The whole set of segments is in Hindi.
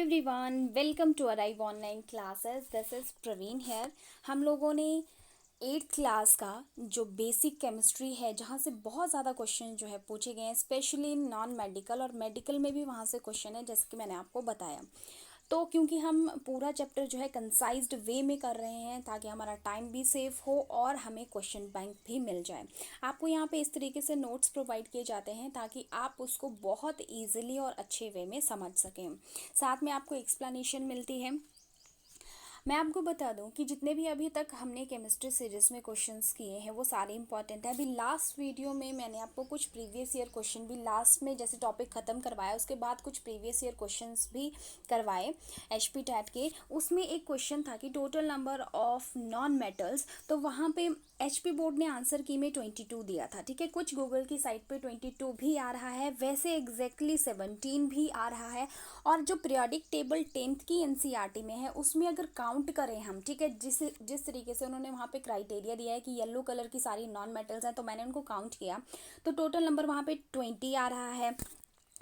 Everyone, welcome to arrive online classes. This is Praveen here. हम लोगों ने 8th क्लास का जो बेसिक केमिस्ट्री है, जहाँ से बहुत ज़्यादा क्वेश्चन जो है पूछे गए हैं, स्पेशली नॉन मेडिकल और मेडिकल में भी वहाँ से क्वेश्चन है, जैसे कि मैंने आपको बताया। तो क्योंकि हम पूरा चैप्टर जो है कंसाइज्ड वे में कर रहे हैं ताकि हमारा टाइम भी सेव हो और हमें क्वेश्चन बैंक भी मिल जाए। आपको यहाँ पे इस तरीके से नोट्स प्रोवाइड किए जाते हैं ताकि आप उसको बहुत इजीली और अच्छे वे में समझ सकें। साथ में आपको एक्सप्लेनेशन मिलती है। मैं आपको बता दूं कि जितने भी अभी तक हमने केमिस्ट्री सीरीज में क्वेश्चंस किए हैं वो सारे इंपॉर्टेंट हैं। अभी लास्ट वीडियो में मैंने आपको कुछ प्रीवियस ईयर क्वेश्चन भी लास्ट में जैसे टॉपिक ख़त्म करवाया, उसके बाद कुछ प्रीवियस ईयर क्वेश्चंस भी करवाए एचपी टैट के। उसमें एक क्वेश्चन था कि total number of non metals, तो वहाँ पे एचपी बोर्ड ने आंसर की में 22 दिया था। ठीक है, कुछ गूगल की साइट पे 22 भी आ रहा है, वैसे एग्जैक्टली 17 भी आ रहा है। और जो पीरियोडिक टेबल 10th की एनसीईआरटी में है उसमें अगर काउंट करें हम, ठीक है, जिस तरीके से उन्होंने वहाँ पे क्राइटेरिया दिया है कि येलो कलर की सारी नॉन मेटल्स हैं, तो मैंने उनको काउंट किया तो टोटल नंबर वहाँ पे 20 आ रहा है।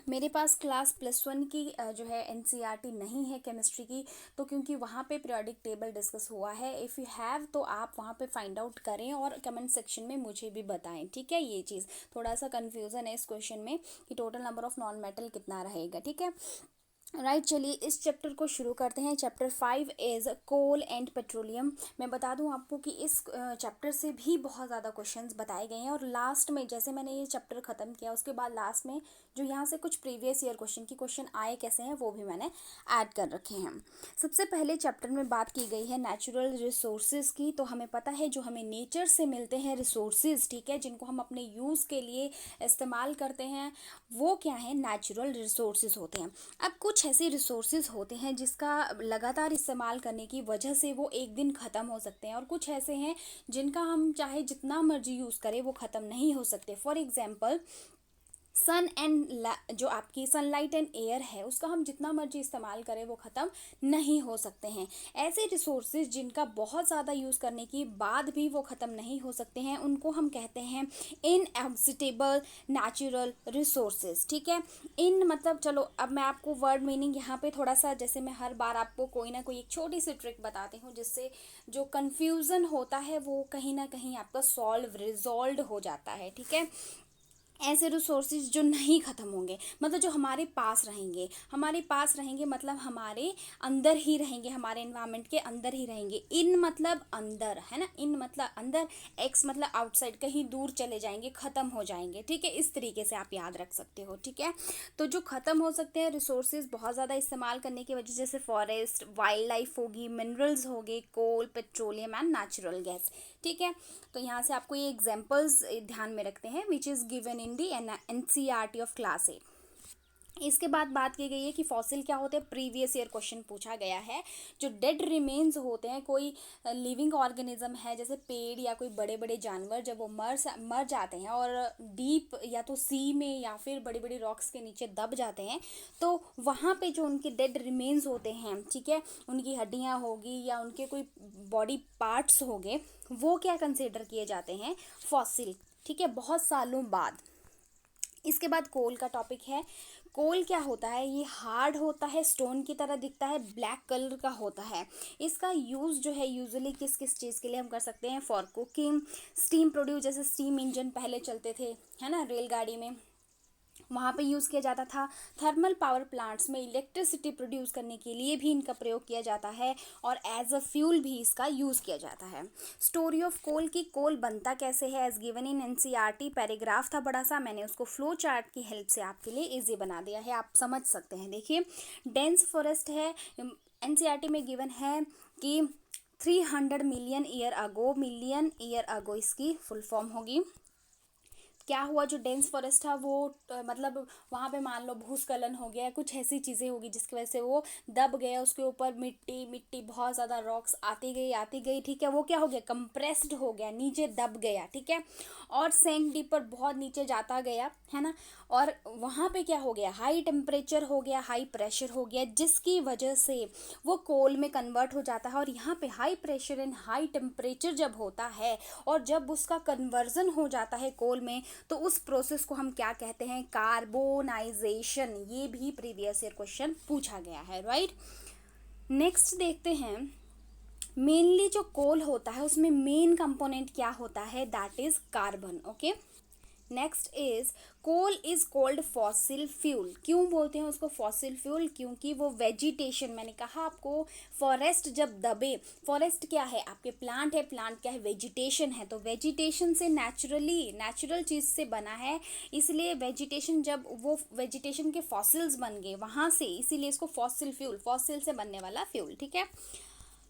मेरे पास क्लास +1 की जो है एनसीईआरटी नहीं है केमिस्ट्री की, तो क्योंकि वहाँ पे पीरियोडिक टेबल डिस्कस हुआ है। इफ़ यू हैव तो आप वहाँ पे फाइंड आउट करें और कमेंट सेक्शन में मुझे भी बताएं। ठीक है, ये चीज़ थोड़ा सा कन्फ्यूज़न है इस क्वेश्चन में कि total number of non metal कितना रहेगा। ठीक है, राइट, चलिए इस चैप्टर को शुरू करते हैं। Chapter 5 is coal and petroleum. मैं बता दूं आपको कि इस चैप्टर से भी बहुत ज़्यादा क्वेश्चंस बताए गए हैं और लास्ट में जैसे मैंने ये चैप्टर ख़त्म किया उसके बाद लास्ट में जो यहाँ से कुछ प्रीवियस ईयर क्वेश्चन आए कैसे हैं वो भी मैंने ऐड कर रखे हैं। सबसे पहले चैप्टर में बात की गई है नेचुरल रिसोर्सेज की। तो हमें पता है जो हमें नेचर से मिलते हैं रिसोर्सेज, ठीक है, जिनको हम अपने यूज़ के लिए इस्तेमाल करते हैं, वो क्या है, नेचुरल रिसोर्सेज होते हैं। अब कुछ ऐसे रिसोर्सेज होते हैं जिसका लगातार इस्तेमाल करने की वजह से वो एक दिन ख़त्म हो सकते हैं और कुछ ऐसे हैं जिनका हम चाहे जितना मर्जी यूज़ करें वो ख़त्म नहीं हो सकते। फॉर एग्जांपल सन एंड जो आपकी सनलाइट एंड एयर है उसका हम जितना मर्जी इस्तेमाल करें वो ख़त्म नहीं हो सकते हैं। ऐसे रिसोर्सेज जिनका बहुत ज़्यादा यूज़ करने के बाद भी वो ख़त्म नहीं हो सकते हैं उनको हम कहते हैं इनएग्जिटेबल नेचुरल रिसोर्सेज। ठीक है, इन मतलब चलो अब मैं आपको वर्ड मीनिंग यहाँ पे थोड़ा सा, जैसे मैं हर बार आपको कोई ना कोई एक छोटी सी ट्रिक बताती हूँ जिससे जो कन्फ्यूज़न होता है वो कहीं ना कहीं आपका रिजॉल्व हो जाता है। ठीक है, ऐसे रिसोर्सेज जो नहीं ख़त्म होंगे, मतलब जो हमारे पास रहेंगे मतलब हमारे अंदर ही रहेंगे, हमारे एनवायरनमेंट के अंदर ही रहेंगे। इन मतलब अंदर है ना, इन मतलब अंदर, एक्स मतलब आउटसाइड, कहीं दूर चले जाएंगे, ख़त्म हो जाएंगे। ठीक है, इस तरीके से आप याद रख सकते हो। ठीक है, तो जो ख़त्म हो सकते हैं रिसोर्सेज बहुत ज़्यादा इस्तेमाल करने की वजह, जैसे फॉरेस्ट, वाइल्ड लाइफ होगी, मिनरल्स हो गए, कोल, पेट्रोलियम एंड नेचुरल गैस। ठीक है, तो यहाँ से आपको ये एग्जांपल्स ध्यान में रखते हैं which is given in the NCERT of class 8। इसके बाद बात की गई है कि फॉसिल क्या होते हैं। प्रीवियस ईयर क्वेश्चन पूछा गया है। जो डेड रिमेन्स होते हैं, कोई लिविंग ऑर्गेनिज्म है जैसे पेड़ या कोई बड़े बड़े जानवर, जब वो मर जाते हैं और डीप या तो सी में या फिर बड़ी बड़ी रॉक्स के नीचे दब जाते हैं, तो वहाँ पे जो उनके डेड रिमेन्स होते हैं, ठीक है, उनकी हड्डियाँ होगी या उनके कोई बॉडी पार्ट्स होंगे, वो क्या कंसिडर किए जाते हैं, फॉसिल। ठीक है, बहुत सालों बाद। इसके बाद कोल का टॉपिक है। कोल क्या होता है, ये हार्ड होता है, स्टोन की तरह दिखता है, ब्लैक कलर का होता है। इसका यूज़ जो है यूजुअली किस किस चीज़ के लिए हम कर सकते हैं, फॉर कुकिंग, स्टीम प्रोड्यूस, जैसे स्टीम इंजन पहले चलते थे, है ना, रेलगाड़ी में, वहाँ पे यूज़ किया जाता था। थर्मल पावर प्लांट्स में इलेक्ट्रिसिटी प्रोड्यूस करने के लिए भी इनका प्रयोग किया जाता है और एज अ फ्यूल भी इसका यूज़ किया जाता है। स्टोरी ऑफ कोल की कोल बनता कैसे है, as given in NCERT, paragraph था बड़ा सा, मैंने उसको फ्लो चार्ट की हेल्प से आपके लिए ईजी बना दिया है, आप समझ सकते हैं। देखिए, डेंस फॉरेस्ट है, एनसीईआरटी में गिवन है कि 300 मिलियन ईयर अगो इसकी फुल फॉर्म होगी। क्या हुआ, जो डेंस फॉरेस्ट था वो मतलब वहाँ पे मान लो भूस्खलन हो गया, कुछ ऐसी चीज़ें होगी जिसकी वजह से वो दब गया, उसके ऊपर मिट्टी मिट्टी बहुत ज़्यादा रॉक्स आती गई। ठीक है, वो क्या हो गया, कंप्रेस्ड हो गया, नीचे दब गया। ठीक है, और सैंक डीपर बहुत नीचे जाता गया, है ना, और वहाँ पे क्या हो गया, हाई टेम्परेचर हो गया, हाई प्रेशर हो गया, जिसकी वजह से वो कोल में कन्वर्ट हो जाता है। और यहाँ पे high pressure and high temperature जब होता है और जब उसका कन्वर्जन हो जाता है कोल में, तो उस प्रोसेस को हम क्या कहते हैं, कार्बोनाइजेशन। ये भी प्रीवियस ईयर क्वेश्चन पूछा गया है, राइट। नेक्स्ट देखते हैं, मेनली जो कोल होता है उसमें मेन कंपोनेंट क्या होता है, that is carbon. Okay, next is coal is called fossil fuel. क्यों बोलते हैं उसको फॉसिल फ्यूल, क्योंकि वो वेजिटेशन, मैंने कहा आपको फॉरेस्ट जब दबे, फॉरेस्ट क्या है आपके प्लांट है, प्लांट क्या है वेजिटेशन है, तो वेजिटेशन से नेचुरल चीज़ से बना है, इसलिए वेजिटेशन जब वो वेजिटेशन के फॉसिल्स बन गए वहाँ से, इसीलिए इसको फॉसिल फ्यूल, फॉसिल से बनने वाला फ्यूल, ठीक है।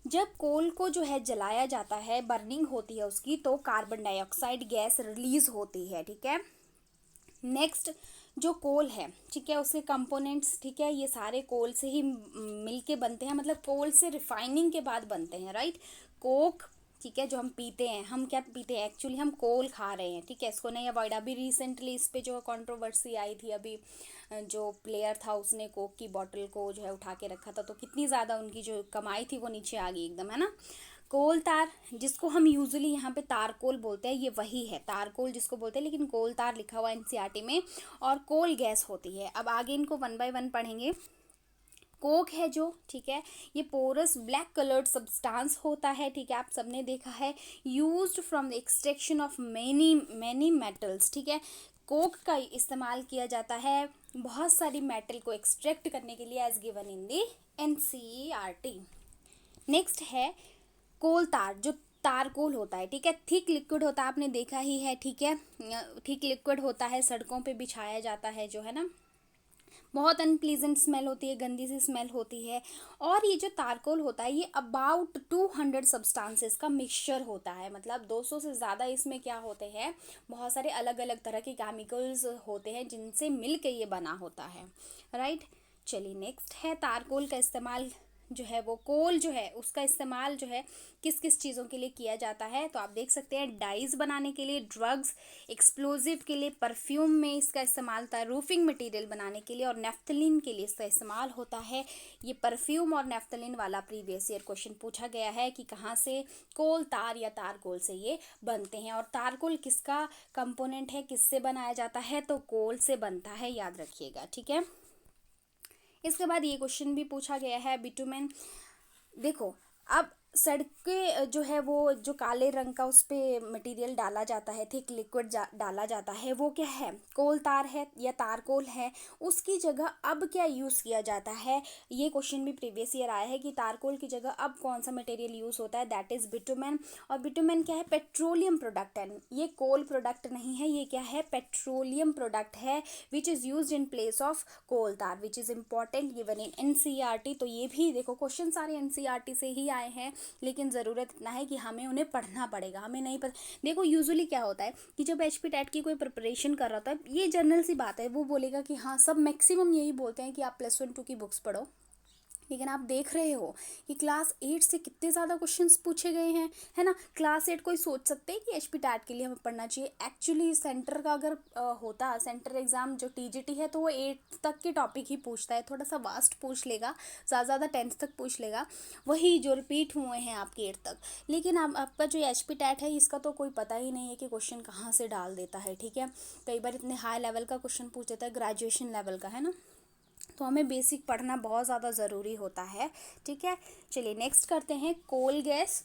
जब कोल को जो है जलाया जाता है, बर्निंग होती है उसकी, तो कार्बन डाइऑक्साइड गैस रिलीज होती है, ठीक है। नेक्स्ट जो कोल है, ठीक है, उसके कंपोनेंट्स, ठीक है, ये सारे कोल से ही मिलके बनते हैं, मतलब कोल से रिफाइनिंग के बाद बनते हैं, राइट। कोक, ठीक है, जो हम पीते हैं, हम क्या पीते हैं एक्चुअली, हम कोल खा रहे हैं, ठीक है, इसको नहीं अवॉइड। अभी रिसेंटली इस पे जो कंट्रोवर्सी आई थी, अभी जो प्लेयर था उसने कोक की बॉटल को जो है उठा के रखा था, तो कितनी ज़्यादा उनकी जो कमाई थी वो नीचे आ गई एकदम, है ना। कोल तार, जिसको हम यूजुअली यहाँ पे तारकोल बोलते हैं, ये वही है तारकोल जिसको बोलते हैं, लेकिन कोल तार लिखा हुआ है एनसीईआरटी में। और कोल गैस होती है। अब आगे इनको 1 बाय 1 पढ़ेंगे। कोक है जो, ठीक है, ये पोरस ब्लैक कलर्ड सब्सटेंस होता है, ठीक है, आप सबने देखा है, used from the extraction of many metals, ठीक है। कोक का इस्तेमाल किया जाता है बहुत सारी मेटल को एक्सट्रैक्ट करने के लिए, as given in the NCERT. Next है कोल तार, जो तारकोल होता है, ठीक है, थिक लिक्विड होता है, आपने देखा ही है, ठीक है, थिक लिक्विड होता है, सड़कों पे बिछाया जाता है जो है ना, बहुत अनप्लीजेंट स्मेल होती है, गंदी सी स्मेल होती है। और ये जो तारकोल होता है, ये अबाउट 200 सब्सटेंसेस का मिक्सचर होता है, मतलब 200 से ज़्यादा इसमें क्या होते हैं, बहुत सारे अलग अलग तरह के केमिकल्स होते हैं जिनसे मिल के ये बना होता है, राइट। चलिए नेक्स्ट है तारकोल का इस्तेमाल जो है, वो कोल जो है उसका इस्तेमाल जो है किस किस चीज़ों के लिए किया जाता है, तो आप देख सकते हैं डाइज बनाने के लिए, ड्रग्स, एक्सप्लोजिव के लिए, परफ्यूम में इसका इस्तेमाल होता है, रूफिंग मटेरियल बनाने के लिए, और नेफ्थलीन के लिए इसका इस्तेमाल होता है। ये परफ्यूम और नेफ्थलीन वाला प्रीवियस ईयर क्वेश्चन पूछा गया है कि कहाँ से कोल तार या तारकोल से ये बनते हैं। और तारकोल किसका कंपोनेंट है, किससे बनाया जाता है, तो कोल से बनता है, याद रखिएगा, ठीक है। इसके बाद ये क्वेश्चन भी पूछा गया है, बिटुमेन। देखो, अब सड़कें जो है वो जो काले रंग का उस पर मटेरियल डाला जाता है, थिक लिक्विड डाला जाता है, वो क्या है, कोल तार है या तारकोल है। उसकी जगह अब क्या यूज़ किया जाता है, ये क्वेश्चन भी प्रीवियस ईयर आया है कि तारकोल की जगह अब कौन सा मटेरियल यूज़ होता है, दैट इज़ बिटुमेन। और बिटुमेन क्या है, पेट्रोलियम प्रोडक्ट है, ये कोल प्रोडक्ट नहीं है, ये क्या है, पेट्रोलियम प्रोडक्ट है, which is use in place of coal tar, which is important given in NCERT. तो ये भी देखो क्वेश्चन सारे एनसीईआरटी से ही आए हैं, लेकिन ज़रूरत इतना है कि हमें उन्हें पढ़ना पड़ेगा, हमें नहीं पता। देखो यूजुअली क्या होता है कि जब एचपी टेट की कोई प्रिपरेशन कर रहा होता है, ये जनरल सी बात है, वो बोलेगा कि हाँ, सब मैक्सिमम यही बोलते हैं कि आप +1 2 की बुक्स पढ़ो, लेकिन आप देख रहे हो कि क्लास 8 से कितने ज़्यादा क्वेश्चंस पूछे गए हैं, है ना। क्लास 8 कोई सोच सकते हैं कि एचपी टैट के लिए हमें पढ़ना चाहिए। एक्चुअली सेंटर का अगर होता सेंटर एग्ज़ाम जो टीजीटी है, तो वो 8 तक के टॉपिक ही पूछता है, थोड़ा सा वास्ट पूछ लेगा, ज़्यादा 10th तक पूछ लेगा, वही जो रिपीट हुए हैं आपके 8 तक। लेकिन आपका जो एचपी टैट है, इसका तो कोई पता ही नहीं है कि क्वेश्चन कहाँ से डाल देता है, ठीक है। कई बार इतने हाई लेवल का क्वेश्चन पूछ देता है, ग्रेजुएशन लेवल का, है ना। तो हमें बेसिक पढ़ना बहुत ज़्यादा ज़रूरी होता है, ठीक है। चलिए नेक्स्ट करते हैं, कोल गैस।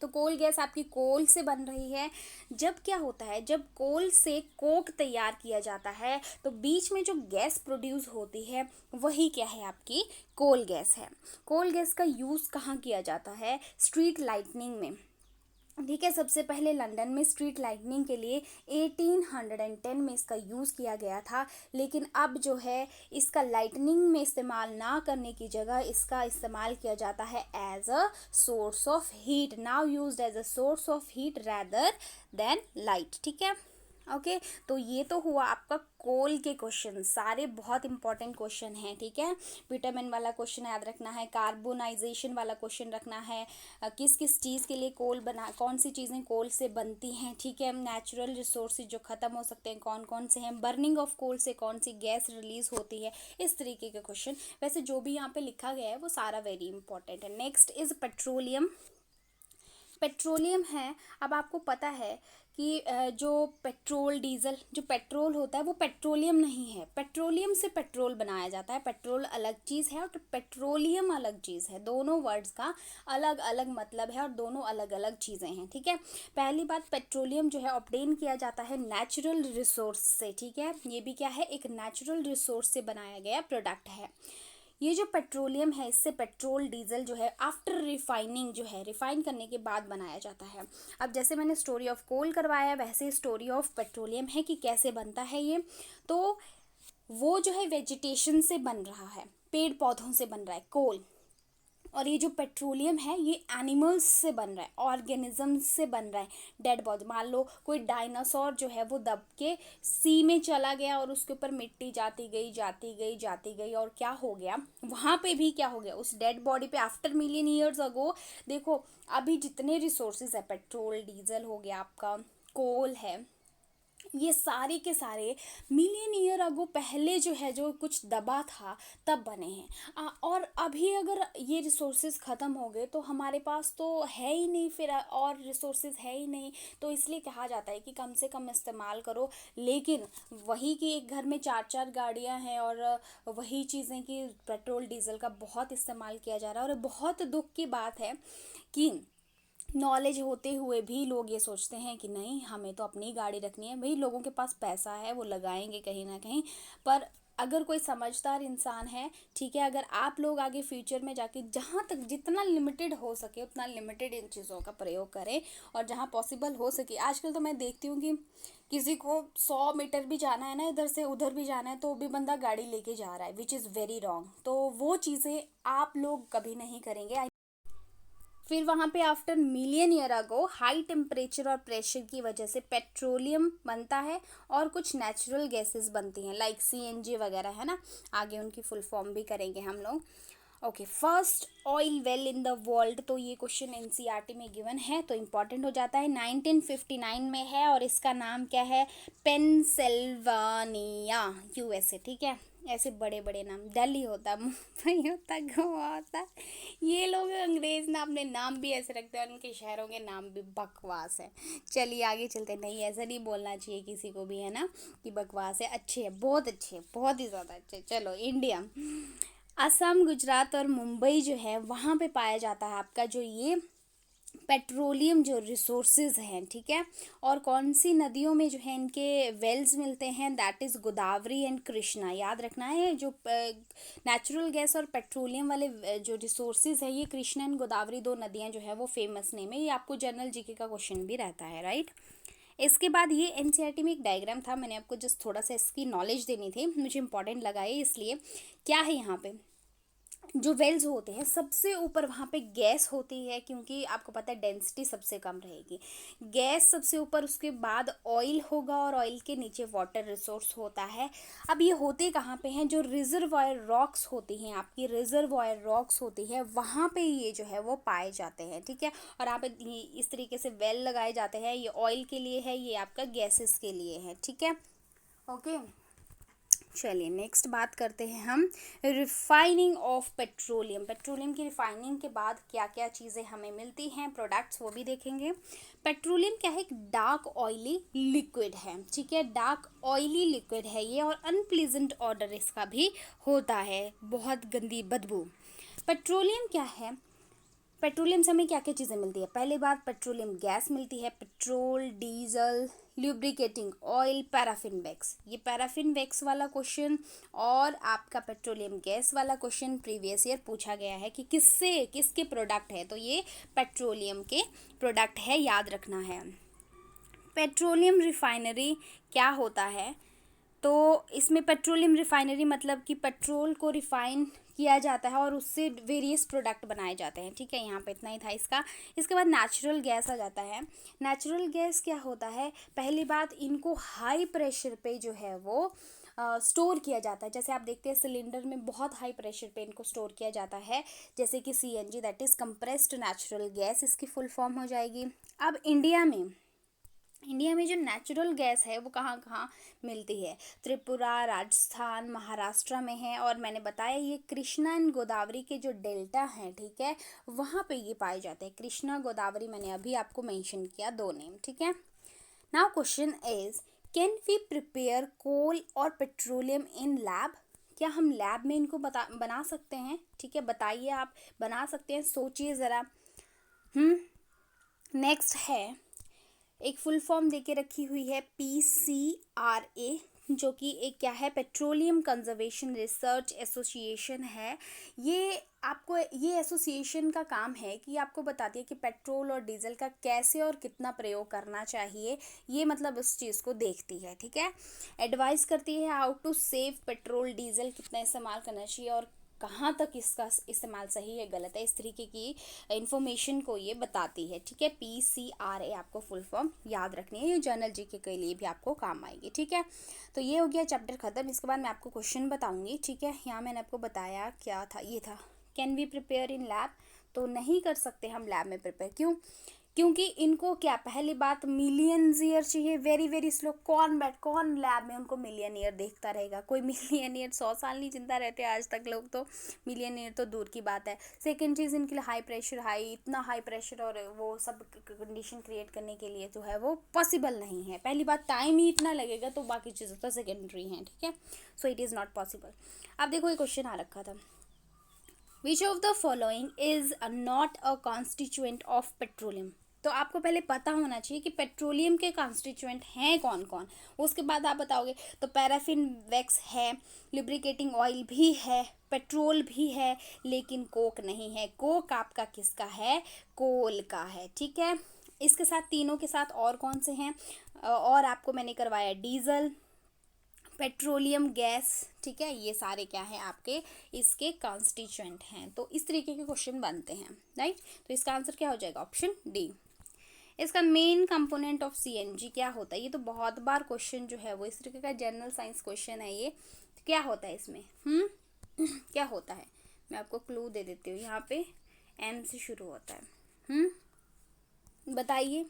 तो कोल गैस आपकी कोल से बन रही है। जब क्या होता है, जब कोल से कोक तैयार किया जाता है, तो बीच में जो गैस प्रोड्यूस होती है वही क्या है, आपकी कोल गैस है। कोल गैस का यूज़ कहाँ किया जाता है, स्ट्रीट लाइटनिंग में, ठीक है। सबसे पहले लंदन में स्ट्रीट लाइटनिंग के लिए 1810 में इसका यूज़ किया गया था, लेकिन अब जो है इसका लाइटनिंग में इस्तेमाल ना करने की जगह इसका इस्तेमाल किया जाता है as a source of heat, now used as a source of heat rather than light, ठीक है। ओके, तो ये तो हुआ आपका कोल के क्वेश्चन, सारे बहुत इंपॉर्टेंट क्वेश्चन हैं, ठीक है। विटामिन वाला क्वेश्चन याद रखना है, कार्बोनाइजेशन वाला क्वेश्चन रखना है, किस किस चीज़ के लिए कोल बना, कौन सी चीज़ें कोल से बनती हैं, ठीक है। नेचुरल रिसोर्सेज जो ख़त्म हो सकते हैं कौन कौन से हैं, बर्निंग ऑफ कोल से कौन सी गैस रिलीज होती है, इस तरीके के क्वेश्चन। वैसे जो भी यहाँ पे लिखा गया है वो सारा वेरी इंपॉर्टेंट है। Next is petroleum. पेट्रोलियम है, अब आपको पता है कि जो पेट्रोल डीजल, जो पेट्रोल होता है वो पेट्रोलियम नहीं है, पेट्रोलियम से पेट्रोल बनाया जाता है। पेट्रोल अलग चीज़ है और पेट्रोलियम अलग चीज़ है, दोनों वर्ड्स का अलग अलग मतलब है और दोनों अलग अलग चीज़ें हैं, ठीक है। पहली बात, पेट्रोलियम जो है ऑब्टेन किया जाता है नेचुरल रिसोर्स से, ठीक है। ये भी क्या है, एक नेचुरल रिसोर्स से बनाया गया प्रोडक्ट है। ये जो पेट्रोलियम है, इससे पेट्रोल डीजल जो है आफ्टर रिफाइनिंग, जो है रिफाइन करने के बाद बनाया जाता है। अब जैसे मैंने स्टोरी ऑफ कोल करवाया, वैसे स्टोरी ऑफ पेट्रोलियम है कि कैसे बनता है ये। तो वो जो है वेजिटेशन से बन रहा है, पेड़ पौधों से बन रहा है कोल। और ये जो पेट्रोलियम है ये एनिमल्स से बन रहा है, ऑर्गेनिज्म से बन रहा है, डेड बॉडी। मान लो कोई डायनासोर जो है वो दब के सी में चला गया और उसके ऊपर मिट्टी जाती गई जाती गई जाती गई, और क्या हो गया वहाँ पे भी, क्या हो गया उस डेड बॉडी पे आफ्टर मिलियन ईयर्स अगो। देखो अभी जितने रिसोर्सेज है, पेट्रोल डीजल हो गया आपका, कोल है, ये सारे के सारे मिलियन ईयर अगो पहले जो है, जो कुछ दबा था तब बने हैं। और अभी अगर ये रिसोर्सेज ख़त्म हो गए तो हमारे पास तो है ही नहीं, फिर और रिसोर्सेज है ही नहीं। तो इसलिए कहा जाता है कि कम से कम इस्तेमाल करो। लेकिन वही कि एक घर में चार चार गाड़ियां हैं और वही चीज़ें कि पेट्रोल डीजल का बहुत इस्तेमाल किया जा रहा है। और बहुत दुख की बात है कि नॉलेज होते हुए भी लोग ये सोचते हैं कि नहीं, हमें तो अपनी गाड़ी रखनी है। भाई लोगों के पास पैसा है, वो लगाएंगे कहीं ना कहीं। पर अगर कोई समझदार इंसान है, ठीक है, अगर आप लोग आगे फ्यूचर में जाके जहाँ तक जितना लिमिटेड हो सके उतना लिमिटेड इन चीज़ों का प्रयोग करें। और जहाँ पॉसिबल हो सके, आजकल तो मैं देखती हूँ कि किसी को 100 मीटर भी जाना है ना, इधर से उधर भी जाना है, तो भी बंदा गाड़ी लेके जा रहा है, विच इज़ वेरी रॉन्ग। तो वो चीज़ें आप लोग कभी नहीं करेंगे। फिर वहाँ पे after million year ago high temperature और प्रेशर की वजह से पेट्रोलियम बनता है और कुछ नेचुरल गैसेस बनती हैं, लाइक सीएनजी वगैरह, है ना। आगे उनकी फुल फॉर्म भी करेंगे हम लोग। Okay, first oil well in the world, तो ये क्वेश्चन एनसीईआरटी में गिवन है तो इम्पॉर्टेंट हो जाता है। 1959 में है और इसका नाम क्या है, पेंसिल्वानिया, यूएसए, ठीक है। ऐसे बड़े बड़े नाम, दिल्ली होता, मुंबई होता, गोवा होता, ये लोग अंग्रेज ना अपने नाम भी ऐसे रखते हैं, उनके शहरों के नाम भी बकवास है। चलिए आगे चलते। नहीं, ऐसा नहीं बोलना चाहिए किसी को भी, है ना, कि बकवास है। अच्छे है, बहुत अच्छे, बहुत ही ज़्यादा अच्छे। चलो इंडिया, असम, गुजरात और मुंबई जो है वहाँ पे पाया जाता है आपका जो ये पेट्रोलियम जो रिसोर्सेज हैं, ठीक है। और कौन सी नदियों में जो है इनके वेल्स मिलते हैं, that is Godavari and Krishna. याद रखना है, जो नेचुरल गैस और पेट्रोलियम वाले जो रिसोर्सेज है, ये कृष्णा एंड गोदावरी दो नदियाँ जो है वो फेमस नेम है। ये आपको जनरल जीके का क्वेश्चन भी रहता है, राइट। इसके बाद ये एनसीईआरटी में एक डायग्राम था, मैंने आपको जस्ट थोड़ा सा इसकी नॉलेज देनी थी, मुझे इंपॉर्टेंट लगा ये इसलिए। क्या है यहाँ पे, जो वेल्स होते हैं सबसे ऊपर वहाँ पे गैस होती है, क्योंकि आपको पता है डेंसिटी सबसे कम रहेगी, गैस सबसे ऊपर, उसके बाद ऑयल होगा और ऑयल के नीचे वाटर रिसोर्स होता है। अब ये होते कहाँ पे हैं, जो रिजर्वायर रॉक्स होती हैं आपकी, रिजर्वायर रॉक्स होती है वहाँ पे ये जो है वो पाए जाते हैं, ठीक है। और यहाँ पे इस तरीके से वेल लगाए जाते हैं, ये ऑयल के लिए है, ये आपका गैसेस के लिए है, ठीक है। ओके, चलिए नेक्स्ट बात करते हैं हम रिफाइनिंग ऑफ पेट्रोलियम। पेट्रोलियम की रिफाइनिंग के बाद क्या क्या चीज़ें हमें मिलती हैं, प्रोडक्ट्स, वो भी देखेंगे। पेट्रोलियम क्या है, एक डार्क ऑयली लिक्विड है, ठीक है, डार्क ऑयली लिक्विड है ये, और अनप्लीजेंट ऑडर इसका भी होता है, बहुत गंदी बदबू। पेट्रोलियम क्या है, पेट्रोलियम से हमें क्या क्या चीज़ें मिलती है, पहली बात पेट्रोलियम गैस मिलती है, petrol, diesel, lubricating oil, paraffin wax. ये पैराफिन वैक्स वाला क्वेश्चन और आपका पेट्रोलियम गैस वाला क्वेश्चन प्रीवियस ईयर पूछा गया है कि किससे, किसके प्रोडक्ट है, तो ये पेट्रोलियम के प्रोडक्ट है, याद रखना है। पेट्रोलियम रिफाइनरी क्या होता है, तो इसमें पेट्रोलियम रिफाइनरी मतलब कि पेट्रोल को रिफाइन किया जाता है और उससे वेरियस प्रोडक्ट बनाए जाते हैं, ठीक है। यहाँ पे इतना ही था इसका। इसके बाद नेचुरल गैस आ जाता है। नेचुरल गैस क्या होता है, पहली बात इनको हाई प्रेशर पे जो है वो स्टोर किया जाता है। जैसे आप देखते हैं सिलेंडर में बहुत हाई प्रेशर पे इनको स्टोर किया जाता है, जैसे कि CNG, that is compressed natural gas, इसकी फुल फॉर्म हो जाएगी। अब इंडिया में जो नेचुरल गैस है वो कहाँ कहाँ मिलती है, त्रिपुरा, राजस्थान, महाराष्ट्र में है। और मैंने बताया ये कृष्णा एंड गोदावरी के जो डेल्टा हैं, ठीक है, वहाँ पे ये पाए जाते हैं। कृष्णा, गोदावरी मैंने अभी आपको मेंशन किया, दो नेम, ठीक है। Now question is, can we prepare coal और पेट्रोलियम इन लैब? क्या हम लैब में इनको बना सकते हैं? ठीक है, बताइए, आप बना सकते हैं, सोचिए ज़रा। नेक्स्ट है, एक फुल फॉर्म देके रखी हुई है PCRA, जो कि एक क्या है, पेट्रोलियम कंजर्वेशन रिसर्च एसोसिएशन है। ये आपको, ये एसोसिएशन का काम है कि आपको बताती है कि पेट्रोल और डीजल का कैसे और कितना प्रयोग करना चाहिए। ये मतलब उस चीज़ को देखती है, ठीक है। एडवाइस करती है how to save petrol diesel, कितना इस्तेमाल करना चाहिए और कहाँ तक इसका इस्तेमाल सही है गलत है, इस तरीके की इंफॉर्मेशन को ये बताती है, ठीक है। PCRA आपको फुल फॉर्म याद रखनी है, ये जर्नल जीके के लिए भी आपको काम आएगी, ठीक है। तो ये हो गया चैप्टर ख़त्म। इसके बाद मैं आपको क्वेश्चन बताऊंगी, ठीक है। यहाँ मैंने आपको बताया क्या था, ये था can we prepare in lab. तो नहीं कर सकते हम लैब में प्रिपेयर, क्यों? क्योंकि इनको क्या, पहली बात मिलियन ईयर चाहिए, वेरी वेरी स्लो। कौन लैब में उनको मिलियन ईयर देखता रहेगा? कोई मिलियन ईयर 100 साल नहीं जिंदा रहते आज तक लोग, तो मिलियन ईयर तो दूर की बात है। सेकंड चीज़, इनके लिए हाई प्रेशर, इतना हाई प्रेशर और वो सब कंडीशन क्रिएट करने के लिए जो है वो पॉसिबल नहीं है। पहली बात, टाइम ही इतना लगेगा, तो बाकी चीज़ें तो सेकेंडरी हैं, ठीक है। So it is not possible. अब देखो, ये क्वेश्चन आ रखा था, which of the following is not a constituent of petroleum. तो आपको पहले पता होना चाहिए कि पेट्रोलियम के कॉन्स्टिट्यूएंट हैं कौन कौन, उसके बाद आप बताओगे। तो पैराफिन वैक्स है, लुब्रिकेटिंग ऑयल भी है, पेट्रोल भी है, लेकिन कोक नहीं है। कोक आपका किसका है? कोल का है, ठीक है। इसके साथ, तीनों के साथ और कौन से हैं? और आपको मैंने करवाया डीजल, पेट्रोलियम गैस, ठीक है। ये सारे क्या हैं आपके, इसके कॉन्स्टिट्यूएंट हैं। तो इस तरीके के क्वेश्चन बनते हैं, राइट। तो इसका आंसर क्या हो जाएगा? Option D. इसका मेन कंपोनेंट ऑफ CNG क्या होता है? ये तो बहुत बार क्वेश्चन जो है वो इस तरीके का जनरल साइंस क्वेश्चन है ये। तो क्या होता है इसमें? क्या होता है? मैं आपको क्लू दे देती हूँ, यहाँ पे M से शुरू होता है। बताइए,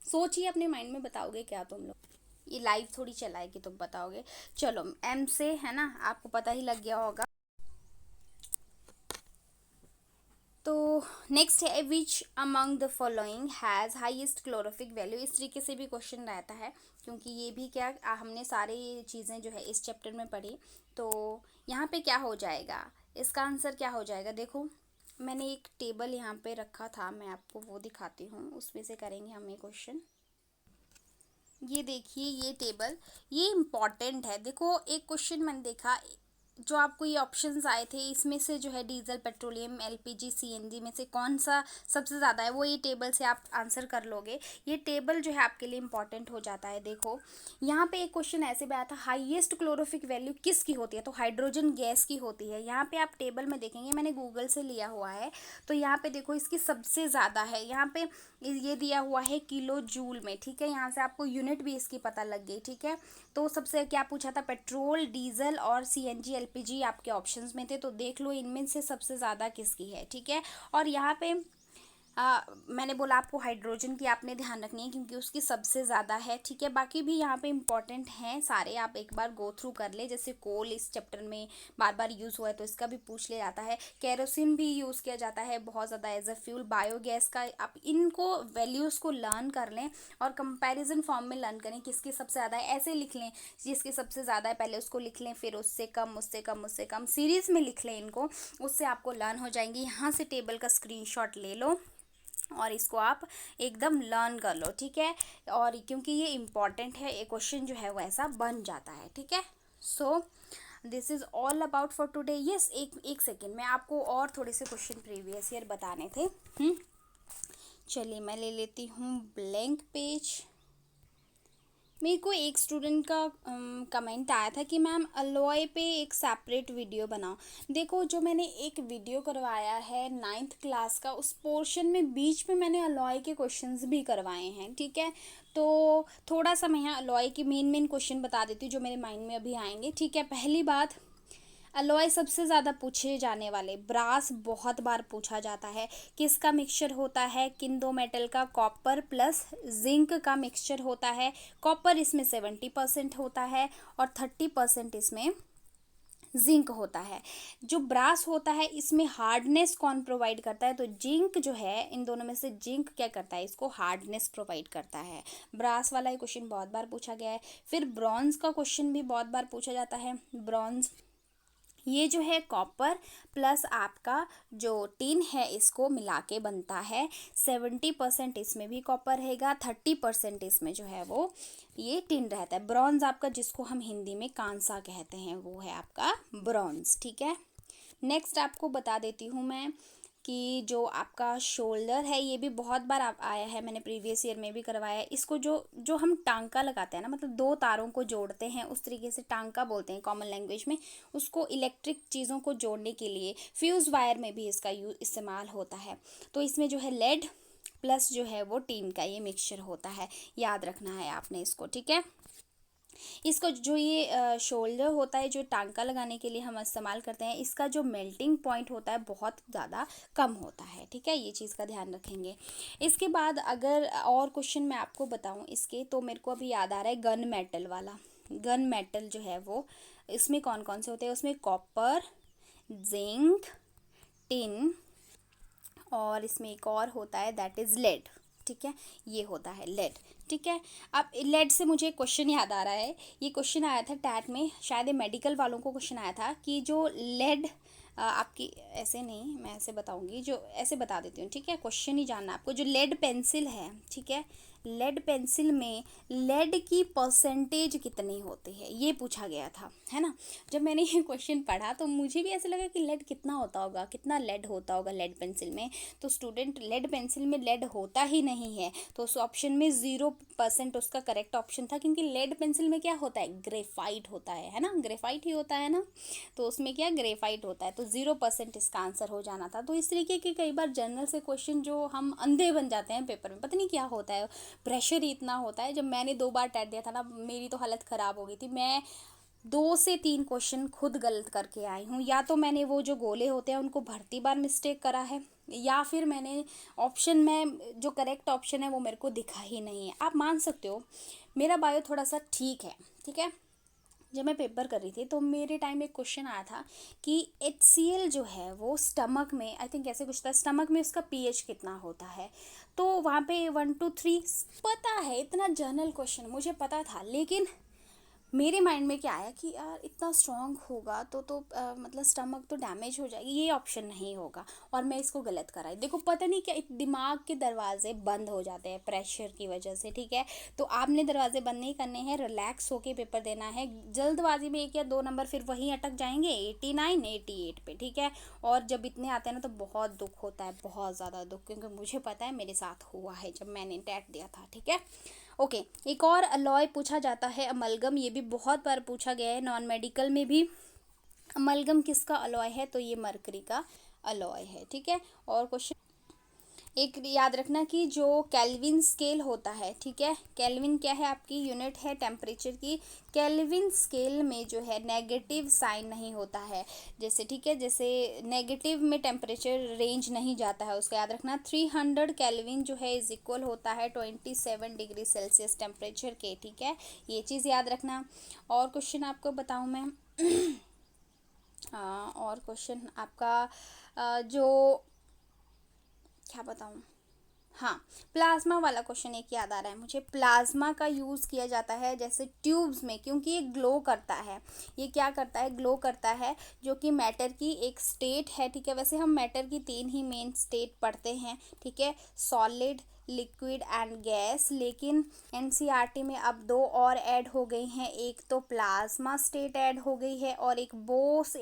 सोचिए, अपने माइंड में बताओगे क्या तुम लोग? ये लाइव थोड़ी चलाएगी, तुम बताओगे। चलो, M से है ना, आपको पता ही लग गया होगा। तो नेक्स्ट है, which among the following has highest calorific value. इस तरीके से भी क्वेश्चन रहता है, क्योंकि ये भी क्या, हमने सारी चीज़ें जो है इस चैप्टर में पढ़ी। तो यहाँ पे क्या हो जाएगा, इसका आंसर क्या हो जाएगा? देखो, मैंने एक टेबल यहाँ पे रखा था, मैं आपको वो दिखाती हूँ, उसमें से करेंगे हम ये क्वेश्चन। ये देखिए, ये टेबल, ये इम्पॉर्टेंट है। देखो, एक क्वेश्चन मैंने देखा, जो आपको ये ऑप्शंस आए थे, इसमें से जो है डीजल, पेट्रोलियम, LPG, CNG में से कौन सा सबसे ज़्यादा है, वो ये टेबल से आप आंसर कर लोगे। ये टेबल जो है आपके लिए इंपॉर्टेंट हो जाता है। देखो, यहाँ पे एक क्वेश्चन ऐसे भी आया था, हाईएस्ट क्लोरोफिक वैल्यू किसकी होती है? तो हाइड्रोजन गैस की होती है। यहाँ पे आप टेबल में देखेंगे, मैंने गूगल से लिया हुआ है, तो यहाँ पे देखो, इसकी सबसे ज़्यादा है। यहाँ पे ये दिया हुआ है किलो जूल में, ठीक है। यहाँ से आपको यूनिट भी इसकी पता लग गई, ठीक है। तो सबसे क्या पूछा था? पेट्रोल, डीजल और CNG, LPG आपके ऑप्शंस में थे। तो देख लो, इनमें से सबसे ज़्यादा किसकी है, ठीक है। और यहाँ पे मैंने बोला आपको हाइड्रोजन की आपने ध्यान रखनी है, क्योंकि उसकी सबसे ज़्यादा है, ठीक है। बाकी भी यहाँ पे इंपॉर्टेंट हैं सारे, आप एक बार गो थ्रू कर ले। जैसे कोल इस चैप्टर में बार बार यूज़ हुआ है, तो इसका भी पूछ लिया जाता है। केरोसिन भी यूज़ किया जाता है बहुत ज़्यादा एज अ फ्यूल। बायोगैस का, आप इनको वैल्यूज़ को लर्न कर लें और कंपैरिजन फॉर्म में लर्न करें, किसकी सबसे ज़्यादा है, ऐसे लिख लें, जिसकी सबसे ज़्यादा है पहले उसको लिख लें, फिर उससे कम, उससे कम, उससे कम, सीरीज़ में लिख लें इनको, उससे आपको लर्न हो जाएंगी। यहाँ से टेबल का स्क्रीनशॉट ले लो और इसको आप एकदम लर्न कर लो, ठीक है। और क्योंकि ये इम्पॉर्टेंट है, एक क्वेश्चन जो है वो ऐसा बन जाता है, ठीक है। So this is all about for today. Yes, एक सेकेंड, मैं आपको और थोड़े से क्वेश्चन प्रीवियस ईयर बताने थे। चलिए, मैं ले लेती हूँ ब्लैंक पेज। मेरे को एक स्टूडेंट का कमेंट आया था कि मैम अलॉय पे एक सेपरेट वीडियो बनाओ। देखो, जो मैंने एक वीडियो करवाया है 9th क्लास का, उस पोर्शन में बीच में मैंने अलॉय के क्वेश्चंस भी करवाए हैं, ठीक है। तो थोड़ा सा मैं यहाँ अलॉय के मेन क्वेश्चन बता देती हूँ जो मेरे माइंड में अभी आएंगे, ठीक है। पहली बात, अलॉय सबसे ज़्यादा पूछे जाने वाले, ब्रास बहुत बार पूछा जाता है, किसका मिक्सचर होता है? किन दो मेटल का? कॉपर प्लस जिंक का मिक्सचर होता है। कॉपर इसमें 70% होता है और 30% इसमें जिंक होता है। जो ब्रास होता है इसमें हार्डनेस कौन प्रोवाइड करता है, तो जिंक जो है, इन दोनों में से जिंक क्या करता है, इसको हार्डनेस प्रोवाइड करता है। ब्रास वाला ये क्वेश्चन बहुत बार पूछा गया है। फिर ब्रॉन्ज का क्वेश्चन भी बहुत बार पूछा जाता है। ब्रॉन्ज ये जो है कॉपर प्लस आपका जो टिन है इसको मिला के बनता है। 70% इसमें भी कॉपर रहेगा, 30% इसमें जो है वो ये टिन रहता है। ब्रॉन्ज आपका जिसको हम हिंदी में कांसा कहते हैं वो है आपका ब्रॉन्ज, ठीक है। नेक्स्ट आपको बता देती हूँ मैं कि जो आपका शोल्डर है ये भी बहुत बार आप आया है, मैंने प्रीवियस ईयर में भी करवाया है। इसको जो जो हम टांका लगाते हैं ना, मतलब दो तारों को जोड़ते हैं, उस तरीके से टांका बोलते हैं कॉमन लैंग्वेज में। उसको इलेक्ट्रिक चीज़ों को जोड़ने के लिए फ्यूज़ वायर में भी इसका इस्तेमाल होता है। तो इसमें जो है लेड प्लस जो है वो टीन का ये मिक्सचर होता है, याद रखना है आपने इसको, ठीक है। इसको जो ये शोल्डर होता है जो टांका लगाने के लिए हम इस्तेमाल करते हैं, इसका जो मेल्टिंग पॉइंट होता है बहुत ज़्यादा कम होता है, ठीक है। ये चीज़ का ध्यान रखेंगे। इसके बाद अगर और क्वेश्चन मैं आपको बताऊं इसके, तो मेरे को अभी याद आ रहा है गन मेटल वाला। गन मेटल जो है वो इसमें कौन कौन से होते हैं, उसमें कॉपर, जिंक, टिन और इसमें एक और होता है दैट इज़ लेड, ठीक है। ये होता है लेड, ठीक है। अब लेड से मुझे एक क्वेश्चन याद आ रहा है। ये क्वेश्चन आया था टैट में, शायद ये मेडिकल वालों को क्वेश्चन आया था कि जो लेड आपकी, ऐसे नहीं मैं ऐसे बताऊंगी, जो ऐसे बता देती हूँ, ठीक है। क्वेश्चन ही जानना आपको। जो लेड पेंसिल है, ठीक है, लेड पेंसिल में लेड की परसेंटेज कितनी होती है ये पूछा गया था, है ना। जब मैंने ये क्वेश्चन पढ़ा तो मुझे भी ऐसे लगा कि लेड कितना होता होगा, कितना लेड होता होगा लेड पेंसिल में। तो स्टूडेंट, लेड पेंसिल में लेड होता ही नहीं है, तो उस ऑप्शन में 0% उसका करेक्ट ऑप्शन था, क्योंकि लेड पेंसिल में क्या होता है, ग्रेफाइट होता है ना, ग्रेफाइट ही होता है ना। तो उसमें क्या ग्रेफाइट होता है, तो 0% इसका आंसर हो जाना था। तो इस तरीके के कई बार जनरल से क्वेश्चन जो हम अंधे बन जाते हैं पेपर में, पता नहीं क्या होता है, प्रेशर ही इतना होता है। जब मैंने 2 बार टेट दिया था ना, मेरी तो हालत ख़राब हो गई थी। मैं 2 से 3 क्वेश्चन खुद गलत करके आई हूँ। या तो मैंने वो जो गोले होते हैं उनको भर्ती बार मिस्टेक करा है, या फिर मैंने ऑप्शन में जो करेक्ट ऑप्शन है वो मेरे को दिखा ही नहीं है। आप मान सकते हो मेरा बायो थोड़ा सा ठीक है, ठीक है। जब मैं पेपर कर रही थी तो मेरे टाइम में एक क्वेश्चन आया था कि HCl जो है वो स्टमक में, आई थिंक ऐसे कुछ था, स्टमक में उसका pH कितना होता है। तो वहाँ पे 1 2 3 पता है, इतना जनरल क्वेश्चन मुझे पता था, लेकिन मेरे माइंड में क्या आया कि यार इतना स्ट्रॉन्ग होगा तो मतलब स्टमक तो डैमेज हो जाएगी, ये ऑप्शन नहीं होगा, और मैं इसको गलत कराई। देखो पता नहीं क्या दिमाग के दरवाजे बंद हो जाते हैं प्रेशर की वजह से, ठीक है। तो आपने दरवाजे बंद नहीं करने हैं, रिलैक्स होके पेपर देना है। जल्दबाजी में 1 या 2 नंबर फिर वहीं अटक जाएंगे 89 88 पे, ठीक है। और जब इतने आते हैं ना तो बहुत दुख होता है, बहुत ज़्यादा दुख, क्योंकि मुझे पता है मेरे साथ हुआ है जब मैंने टेट दिया था, ठीक है। ओके, एक और अलॉय पूछा जाता है अमलगम, ये भी बहुत बार पूछा गया है नॉन मेडिकल में भी। अमलगम किसका अलॉय है, तो ये मरकरी का अलॉय है, ठीक है। और क्वेश्चन एक याद रखना कि जो केल्विन स्केल होता है, ठीक है, केल्विन क्या है, आपकी यूनिट है टेम्परेचर की। केल्विन स्केल में जो है नेगेटिव साइन नहीं होता है, जैसे, ठीक है, जैसे नेगेटिव में टेम्परेचर रेंज नहीं जाता है उसका, याद रखना। 300 केल्विन जो है इज इक्वल होता है 27 डिग्री सेल्सियस टेम्परेचर के, ठीक है, ये चीज़ याद रखना। और क्वेश्चन आपको बताऊँ मैं हाँ, और क्वेश्चन आपका जो क्या बताऊँ, हाँ, प्लाज्मा वाला क्वेश्चन एक याद आ रहा है मुझे। प्लाज्मा का यूज़ किया जाता है जैसे ट्यूब्स में, क्योंकि ये ग्लो करता है। ये क्या करता है, ग्लो करता है, जो कि मैटर की एक स्टेट है, ठीक है। वैसे हम मैटर की 3 ही मेन स्टेट पढ़ते हैं, ठीक है, सॉलिड, लिक्विड एंड गैस, लेकिन एनसीईआरटी में अब 2 और ऐड हो गई हैं। एक तो प्लाज्मा स्टेट ऐड हो गई है, और एक बोस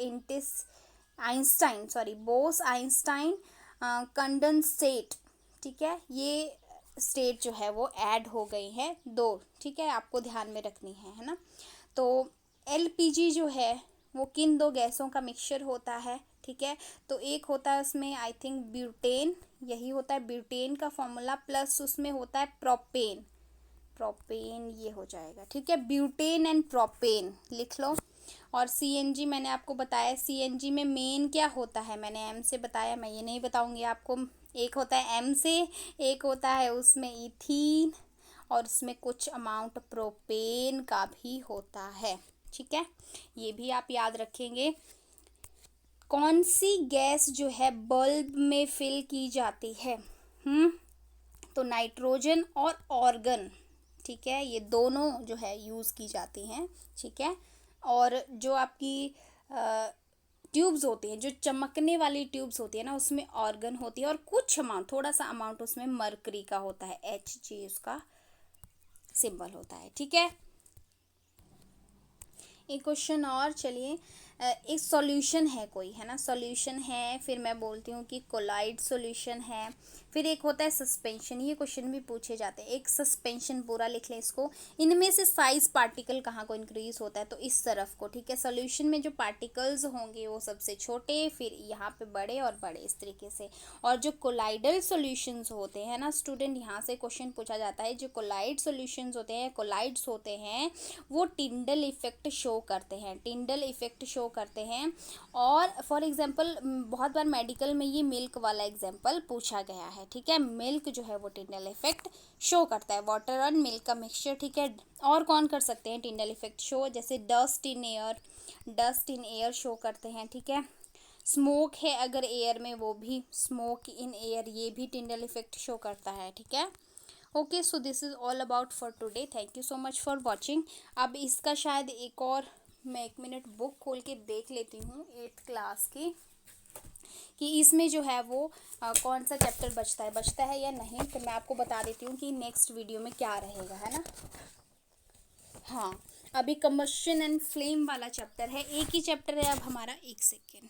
आइंस्टाइन कंडेंसेट, ठीक है, ये स्टेट जो है वो ऐड हो गई है 2, ठीक है, आपको ध्यान में रखनी है ना। तो LPG जो है वो किन 2 गैसों का मिक्सचर होता है, ठीक है। तो एक होता है उसमें आई थिंक ब्यूटेन, यही होता है ब्यूटेन का फॉर्मूला, प्लस उसमें होता है प्रोपेन। प्रोपेन ये हो जाएगा, ठीक है, ब्यूटेन एंड प्रोपेन लिख लो। और CNG मैंने आपको बताया, CNG में मेन क्या होता है, मैंने M से बताया, मैं ये नहीं बताऊंगी आपको। एक होता है M से, एक होता है उसमें इथीन, और उसमें कुछ अमाउंट प्रोपेन का भी होता है, ठीक है, ये भी आप याद रखेंगे। कौन सी गैस जो है बल्ब में फिल की जाती है? तो नाइट्रोजन और ऑर्गन, ठीक है, ये दोनों जो है यूज़ की जाती हैं, ठीक है। और जो आपकी ट्यूब्स होती हैं, जो चमकने वाली ट्यूब्स होती है ना, उसमें ऑर्गन होती है और कुछ अमाउंट, थोड़ा सा अमाउंट उसमें मरकरी का होता है, Hg उसका सिंबल होता है, ठीक है। एक क्वेश्चन और, चलिए, एक सॉल्यूशन है कोई, है ना, सॉल्यूशन है, फिर मैं बोलती हूँ कि कोलाइड सॉल्यूशन है, फिर एक होता है सस्पेंशन, ये क्वेश्चन भी पूछे जाते हैं। एक सस्पेंशन, पूरा लिख लें इसको, इनमें से साइज पार्टिकल कहाँ को इंक्रीज होता है? तो इस तरफ को, ठीक है। सॉल्यूशन में जो पार्टिकल्स होंगे वो सबसे छोटे, फिर यहाँ पे बड़े और बड़े, इस तरीके से। और जो कोलाइडल सॉल्यूशंस होते हैं ना स्टूडेंट, यहाँ से क्वेश्चन पूछा जाता है, जो कोलाइड सॉल्यूशंस होते हैं, कोलाइड्स होते हैं, वो टिंडल इफेक्ट शो करते हैं, टिंडल इफेक्ट शो करते हैं। और फॉर एग्जांपल बहुत बार मेडिकल में ये मिल्क वाला एग्जांपल पूछा गया है, ठीक है। मिल्क जो है वो टिंडल इफेक्ट शो करता है, वाटर और मिल्क का मिक्सचर, ठीक है। और कौन कर सकते हैं टिंडल इफेक्ट शो? जैसे dust in air, dust in air show करते हैं, ठीक है। स्मोक है अगर एयर में, वो भी स्मोक इन एयर, ये भी टिंडल इफेक्ट शो करता है, ठीक है। Okay, so this is all about for today, thank you so much for watching. अब इसका शायद एक और, मैं 1 मिनट बुक खोल के देख लेती हूँ 8th क्लास की, कि इसमें जो है वो कौन सा चैप्टर बचता है या नहीं। तो मैं आपको बता देती हूँ कि नेक्स्ट वीडियो में क्या रहेगा, है ना। हाँ, अभी कंबशन एंड फ्लेम वाला चैप्टर है, एक ही चैप्टर है अब हमारा। 1 सेकेंड,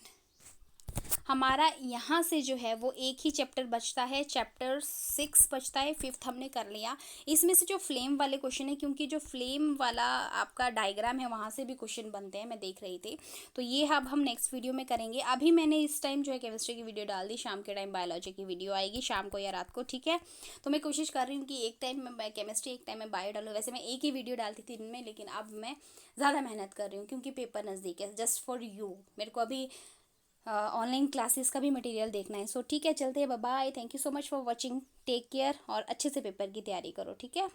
हमारा यहाँ से जो है वो एक ही चैप्टर बचता है, चैप्टर 6 बचता है, 5th हमने कर लिया। इसमें से जो फ्लेम वाले क्वेश्चन है, क्योंकि जो फ्लेम वाला आपका डायग्राम है वहाँ से भी क्वेश्चन बनते हैं, मैं देख रही थी, तो ये अब हम नेक्स्ट वीडियो में करेंगे। अभी मैंने इस टाइम जो है केमिस्ट्री की वीडियो डाल दी, शाम के टाइम बायोलॉजी की वीडियो आएगी, शाम को या रात को, ठीक है। तो मैं कोशिश कर रही हूँ कि एक टाइम में केमिस्ट्री, एक टाइम में बायो डालूँ। वैसे मैं एक ही वीडियो डालती थी दिन में, लेकिन अब मैं ज़्यादा मेहनत कर रही हूँ क्योंकि पेपर नज़दीक है। जस्ट फॉर यू, मेरे को अभी ऑनलाइन क्लासेस का भी मटेरियल देखना है। सो ठीक है, चलते हैं, bye bye, thank you so much for watching, take care, और अच्छे से पेपर की तैयारी करो, ठीक है।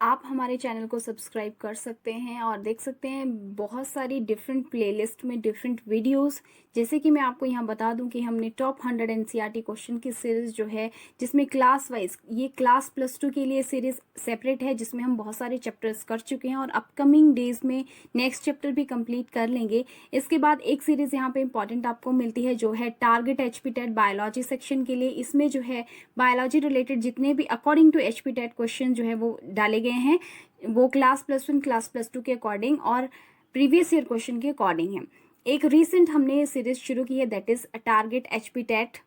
आप हमारे चैनल को सब्सक्राइब कर सकते हैं और देख सकते हैं बहुत सारी डिफरेंट प्लेलिस्ट में डिफरेंट वीडियोस। जैसे कि मैं आपको यहाँ बता दूं कि हमने टॉप 100 एनसीईआरटी क्वेश्चन की सीरीज़ जो है, जिसमें क्लास वाइज, ये क्लास +2 के लिए सीरीज़ सेपरेट है, जिसमें हम बहुत सारे चैप्टर्स कर चुके हैं और अपकमिंग डेज में नेक्स्ट चैप्टर भी कंप्लीट कर लेंगे। इसके बाद एक सीरीज़ यहाँ पे इंपॉर्टेंट आपको मिलती है, जो है टारगेट HPTET बायोलॉजी सेक्शन के लिए। इसमें जो है बायोलॉजी रिलेटेड जितने भी अकॉर्डिंग टू HPTET क्वेश्चन जो है वो डाले गए हैं, वो क्लास +1 क्लास +2 के अकॉर्डिंग और प्रीवियस ईयर क्वेश्चन के अकॉर्डिंग है। एक रीसेंट हमने सीरीज शुरू की है, that is target HPTET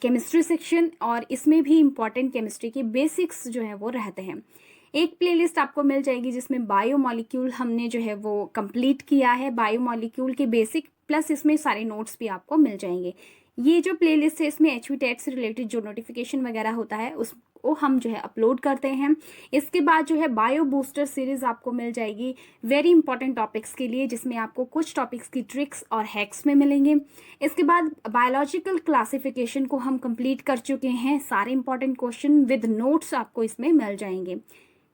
chemistry section, और इसमें भी इंपॉर्टेंट केमिस्ट्री के बेसिक्स जो है वो रहते हैं। एक प्लेलिस्ट आपको मिल जाएगी जिसमें बायोमॉलिक्यूल हमने जो है वो कंप्लीट किया है, बायोमॉलिक्यूल के बेसिक, प्लस इसमें सारे नोट्स भी आपको मिल जाएंगे। ये जो प्लेलिस्ट है, इसमें HPTET से रिलेटेड जो नोटिफिकेशन वगैरह होता है उसको हम जो है अपलोड करते हैं। इसके बाद जो है बायो बूस्टर सीरीज आपको मिल जाएगी वेरी इंपॉर्टेंट टॉपिक्स के लिए, जिसमें आपको कुछ टॉपिक्स की ट्रिक्स और हैक्स में मिलेंगे। इसके बाद बायोलॉजिकल क्लासिफिकेशन को हम कंप्लीट कर चुके हैं, सारे इंपॉर्टेंट क्वेश्चन विद नोट्स आपको इसमें मिल जाएंगे।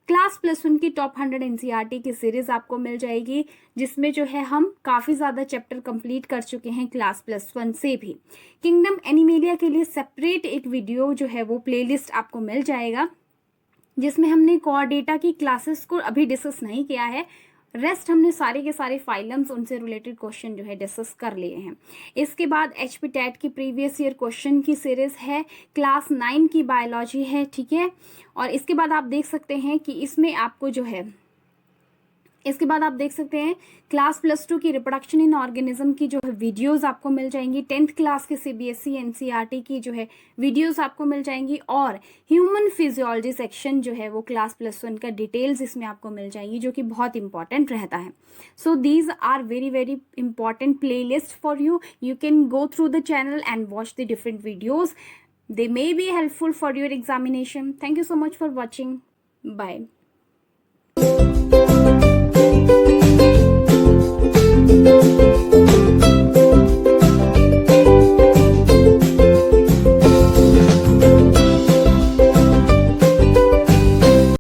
क्लास +1 की टॉप 100 एनसीईआरटी की सीरीज आपको मिल जाएगी, जिसमें जो है हम काफ़ी ज़्यादा चैप्टर कंप्लीट कर चुके हैं क्लास +1 से भी। किंगडम एनिमेलिया के लिए सेपरेट एक वीडियो जो है वो प्लेलिस्ट आपको मिल जाएगा, जिसमें हमने कोर डेटा की क्लासेस को अभी डिस्कस नहीं किया है, रेस्ट हमने सारे के सारे फाइलम्स, उनसे रिलेटेड क्वेश्चन जो है डिस्कस कर लिए हैं। इसके बाद HPTET की प्रीवियस ईयर क्वेश्चन की सीरीज है, क्लास 9 की बायोलॉजी है, ठीक है। और इसके बाद आप देख सकते हैं कि इसमें आपको जो है, इसके बाद आप देख सकते हैं क्लास +2 की रिप्रोडक्शन इन ऑर्गेनिज्म की जो है वीडियोस आपको मिल जाएंगी, 10th क्लास के CBSE NCERT की जो है वीडियोस आपको मिल जाएंगी, और ह्यूमन फिजियोलॉजी सेक्शन जो है वो क्लास +1 का डिटेल्स इसमें आपको मिल जाएंगी, जो कि बहुत इंपॉर्टेंट रहता है। So these are very very important playlist for you. You can go through the channel and watch the different videos. They may be helpful for your examination. Thank you so much for watching. Bye.